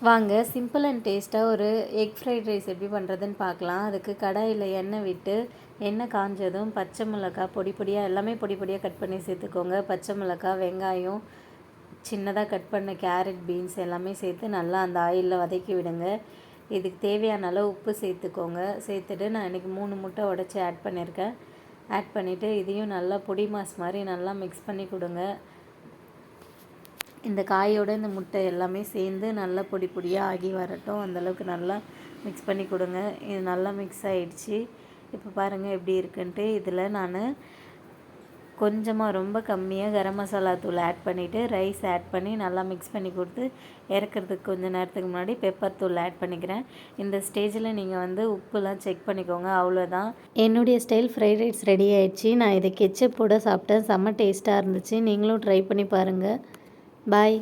வாங்க simple and டேஸ்ட்டாக ஒரு எக் ஃப்ரைட் ரைஸ் எப்படி பண்ணுறதுன்னு பார்க்கலாம். அதுக்கு கடாயில் எண்ணெய் விட்டு எண்ணெய் காஞ்சதும் பச்சை மிளகாய் பொடி பொடியாக எல்லாமே பொடி பொடியாக கட் பண்ணி சேர்த்துக்கோங்க. பச்சை மிளகாய், வெங்காயம், சின்னதாக கட் பண்ண கேரட், பீன்ஸ் எல்லாமே சேர்த்து நல்லா அந்த ஆயிலில் வதக்கி விடுங்க. இதுக்கு தேவையான அளவு உப்பு சேர்த்துக்கோங்க. சேர்த்துட்டு நான் இன்றைக்கி 3 முட்டை உடச்சி ஆட் பண்ணியிருக்கேன். ஆட் பண்ணிவிட்டு இதையும் நல்லா பொடி மாஸ் மாதிரி நல்லா மிக்ஸ் பண்ணி கொடுங்க. இந்த காயோடு இந்த முட்டை எல்லாமே சேர்ந்து நல்லா பொடி பொடியாக ஆகி வரட்டும். அந்தளவுக்கு நல்லா மிக்ஸ் பண்ணி கொடுங்க. இது நல்லா மிக்ஸ் ஆகிடுச்சு. இப்போ பாருங்கள் எப்படி இருக்குன்ட்டு. இதில் நான் கொஞ்சமாக ரொம்ப கம்மியாக கரம் மசாலா தூள் ஆட் பண்ணிவிட்டு ரைஸ் ஆட் பண்ணி நல்லா மிக்ஸ் பண்ணி கொடுத்து இறக்கிறதுக்கு கொஞ்சம் நேரத்துக்கு முன்னாடி பெப்பர் தூள் ஆட் பண்ணிக்கிறேன். இந்த ஸ்டேஜில் நீங்கள் உப்புலாம் செக் பண்ணிக்கோங்க. அவ்வளோதான், என்னுடைய ஸ்டைல் ஃப்ரைட் ரைஸ் ரெடி ஆகிடுச்சு. நான் இதை கெச்சப்போட சாப்பிட்டேன். செம்ம டேஸ்ட்டாக இருந்துச்சு. நீங்களும் ட்ரை பண்ணி பாருங்கள். Bye.